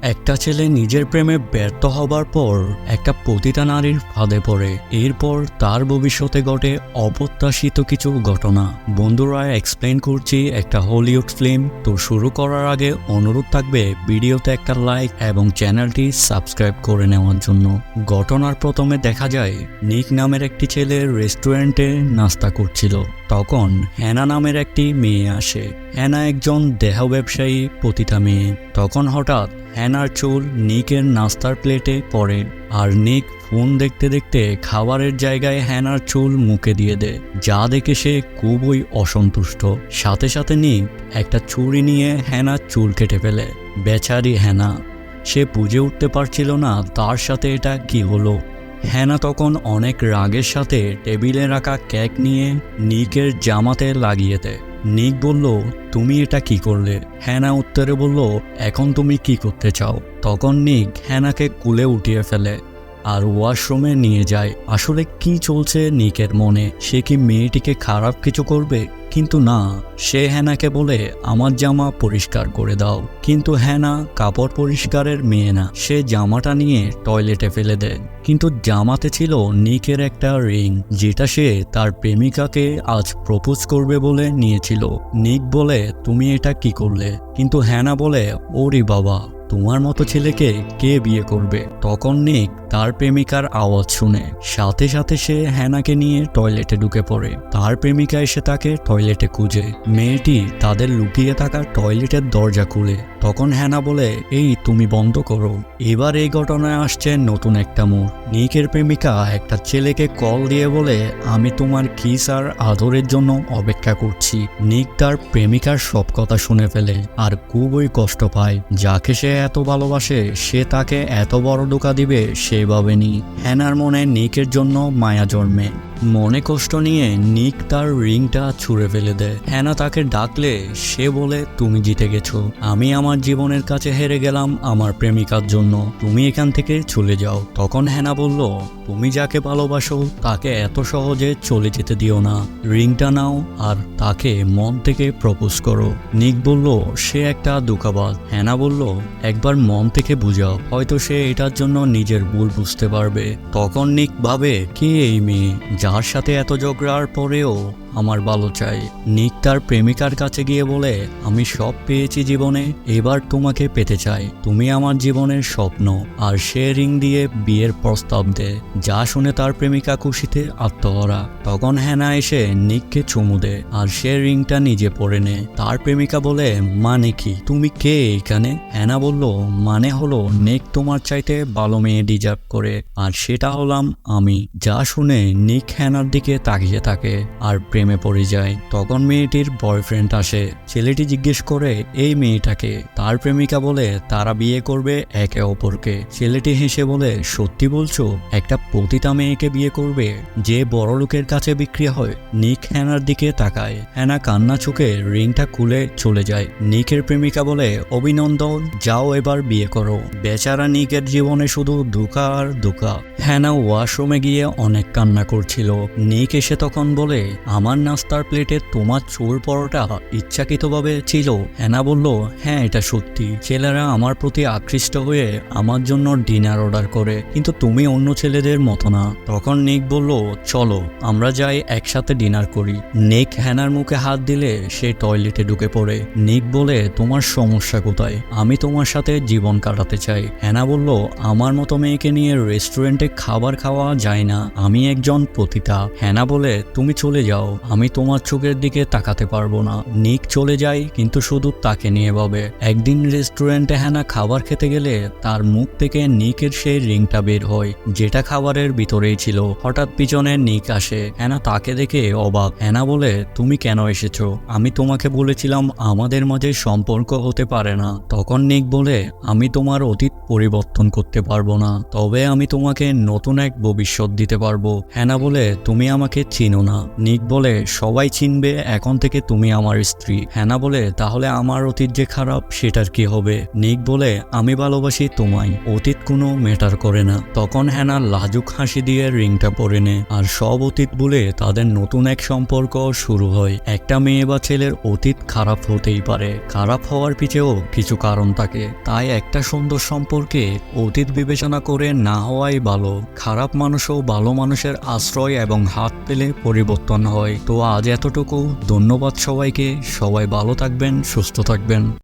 একটা ছেলে নিজের প্রেমে ব্যর্থ হবার পর একটা পতিতা নারীর ফাঁদে পড়ে। এরপর তার ভবিষ্যতে ঘটে অপ্রত্যাশিত কিছু ঘটনা। বন্ধুরা, এক্সপ্লেন করছি একটা হলিউড ফিল্ম। তো শুরু করার আগে অনুরোধ থাকবে ভিডিওতে একটা লাইক এবং চ্যানেলটি সাবস্ক্রাইব করে নেওয়ার জন্য। ঘটনার প্রথমে দেখা যায় নিক নামের একটি ছেলে রেস্টুরেন্টে নাস্তা করছিল। তখন হ্যানা নামের একটি মেয়ে আসে। হ্যানা একজন দেহ ব্যবসায়ী পতিতা মেয়ে। তখন হঠাৎ হ্যানার চুল নিকের নাস্তার প্লেটে পড়ে, আর নিক ফোন দেখতে দেখতে খাবারের জায়গায় হ্যানার চুল মুখে দিয়ে দেয়, যা দেখে সে খুবই অসন্তুষ্ট। সাথে সাথে নিক একটা ছুরি নিয়ে হ্যানার চুল কেটে ফেলে। বেচারি হ্যানা, সে বুঝে উঠতে পারছিল না তার সাথে এটা কি হলো। হ্যানা তখন অনেক রাগের সাথে টেবিলে রাখা কেক নিয়ে নিকের জামাতে লাগিয়ে দেয়। নিক বলল, তুমি এটা কি করলে? হ্যানা উত্তরে বলল, এখন তুমি কি করতে চাও? তখন নিক হ্যানাকে কুলে উঠিয়ে ফেলে আর ওয়াশরুমে নিয়ে যায়। আসলে কি চলছে নিকের মনে? সে কি মেয়েটিকে খারাপ কিছু করবে? কিন্তু না, সে হ্যানাকে বলে, আমার জামা পরিষ্কার করে দাও। কিন্তু হ্যানা কাপড় পরিষ্কারের মেয়ে না। সে জামাটা নিয়ে টয়লেটে ফেলে দেয়। কিন্তু জামাতে ছিল নিকের একটা রিং, যেটা সে তার প্রেমিকাকে আজ প্রপোজ করবে বলে নিয়েছিল। নিক বলে, তুমি এটা কি করলে? কিন্তু হ্যানা বলে, ওরে বাবা, তোমার মতো ছেলেকে কে বিয়ে করবে? তখন নিক তার প্রেমিকার আওয়াজ শুনে সাথে সাথে সে হ্যানাকে নিয়ে টয়লেটে ঢুকে পড়ে। তার প্রেমিকা এসে তাকে টয়লেটে খুঁজে। মেয়েটি তাদের লুকিয়ে থাকা টয়লেটের দরজা খুলে। তখন হ্যানা বলে, এই তুমি বন্ধ করো। এবার এই ঘটনায় আসছে নতুন একটা মোড়। নিকের প্রেমিকা একটা ছেলেকে কল দিয়ে বলে, আমি তোমার কিস আর আদরের জন্য অপেক্ষা করছি। নিক তার প্রেমিকার সব কথা শুনে ফেলে আর খুবই কষ্ট পায়। যাকে সে এত ভালোবাসে সে তাকে এত বড় ধোঁকা দিবে সে ভাবেনি। হ্যানার মনে নিকের জন্য মায়া জন্মে। মনে কষ্ট নিয়ে নিক তার রিংটা ছুঁড়ে ফেলে দেয়। হ্যানা তাকে ডাকলে সে বলে, তুমি জিতে গেছো। আমি আমার জীবনের কাছে হেরে গেলাম আমার প্রেমিকার জন্য। তুমি এখান থেকে চলে যাও। তখন হ্যানা বলল, তুমি যাকে ভালোবাসো তাকে এত সহজে চলে যেতে দিও না। রিংটা নাও আর তাকে মন থেকে প্রপোজ করো। নিক বলল, সে একটা ধোঁকাবাজ। হ্যানা বলল, একবার মন থেকে বুঝাও, হয়তো সে এটার জন্য নিজের ভুল বুঝতে পারবে। তখন নিক ভাবে, কে এই মেয়ে যার সাথে এত ঝগড়ার পরেও আমার ভালো চাই। নিক তার প্রেমিকার কাছে গিয়ে বলে, আমি সব পেয়েছি জীবনে, এবার তোমাকে পেতে চাই। তুমি আমার জীবনের স্বপ্ন। আর সে রিং দিয়ে বিয়ের প্রস্তাব দেয়, যা শুনে তার প্রেমিকা খুশিতে আত্মহারা। তখন হ্যানা এসে নিককে চুমু দেয় আর সে রিংটা নিজে পরে নেয়। তার প্রেমিকা বলে, মানে কি? তুমি কে এখানে? হ্যানা বলল, মানে হলো নিক তোমার চাইতে ভালো মেয়ে ডিজার্ভ করে, আর সেটা হলাম আমি। যা শুনে নিক হ্যানার দিকে তাকিয়ে থাকে আর প্রেমে পড়ে যায়। তখন মেয়েটির বয়ফ্রেন্ড আসে। ছেলেটি জিজ্ঞেস করে, এই মেয়েটাকে? তার প্রেমিকা বলে, তারা বিয়ে করবে একে অপরকে। ছেলেটি হেসে বলে, সত্যি বলছো? একটা পতিতা মেয়েকে বিয়ে করবে যে বড় লোকের কাছে বিক্রি হয়? নিক হ্যানার দিকে তাকায়। হ্যানা কান্না চোখে রিংটা খুলে চলে যায়। নিকের প্রেমিকা বলে, অভিনন্দন, যাও এবার বিয়ে করো। বেচারা নিকের জীবনে শুধু ধোঁকা আর ধোঁকা। হ্যানা ওয়াশরুমে গিয়ে অনেক কান্না করছিল। নিক এসে তখন বলে, আমার নাস্তার প্লেটে তোমার চুল পরোটা ইচ্ছাকৃতভাবে ছিল? হ্যানা বলল, হ্যাঁ, এটা সত্যি। ছেলেরা আমার প্রতি আকৃষ্ট হয়ে আমার জন্য ডিনার অর্ডার করে, কিন্তু তুমি অন্য ছেলেদের মতো না। তখন নিক বলল, চলো আমরা যাই একসাথে ডিনার করি। নিক হ্যানার মুখে হাত দিলে সে টয়লেটে ঢুকে পড়ে। নিক বলে, তোমার সমস্যা কোথায়? আমি তোমার সাথে জীবন কাটাতে চাই। হ্যানা বলল, আমার মতো মেয়েকে নিয়ে রেস্টুরেন্টে খাবার খাওয়া যায় না। আমি একজন পতিতা। হ্যানা বলে, তুমি চলে যাও, আমি তোমার চোখের দিকে তাকাতে পারবো না। নিক চলে যায়, কিন্তু শুধু তাকে নিয়ে ভাবে। একদিন রেস্টুরেন্টে হ্যানা খাবার খেতে গেলে তার মুখ থেকে নিকের সেই রিংটা বের হয়, যেটা খাবারের ভিতরেই ছিল। হঠাৎ পিছনে নিক আসে। হ্যানা তাকে দেখে অবাক। হ্যানা বলে, তুমি কেন এসেছো? আমি তোমাকে বলেছিলাম আমাদের মাঝে সম্পর্ক হতে পারে না। তখন নিক বলে, আমি তোমার অতীত পরিবর্তন করতে পারবো না, তবে আমি তোমাকে নতুন এক ভবিষ্যৎ দিতে পারবো। হ্যানা বলে, তুমি আমাকে চিনো না। নিক বলে, বলে সবাই চিনবে এখন থেকে তুমি আমার স্ত্রী। হ্যানা বলে তাহলে আমার অতীত যে খারাপ সেটার কি হবে? নিক বলে আমি ভালোবাসি তোমায়, অতীত কোনো ম্যাটার করে না। তখন হ্যানা লাজুক হাসি দিয়ে রিংটা পরে নেয় আর সব অতীত বলে তাদের নতুন এক সম্পর্ক শুরু হয়। একটা মেয়ে বা ছেলের অতীত খারাপ হতেই পারে, খারাপ হওয়ার পিছেও কিছু কারণ থাকে, তাই একটা সুন্দর সম্পর্কে অতীত বিবেচনা করে না হওয়াই ভালো। খারাপ মানুষও ভালো মানুষের আশ্রয় এবং হাত পেলে পরিবর্তন হয়। তো আজ এতটুকু, ধন্যবাদ সবাইকে, সবাই ভালো থাকবেন, সুস্থ থাকবেন।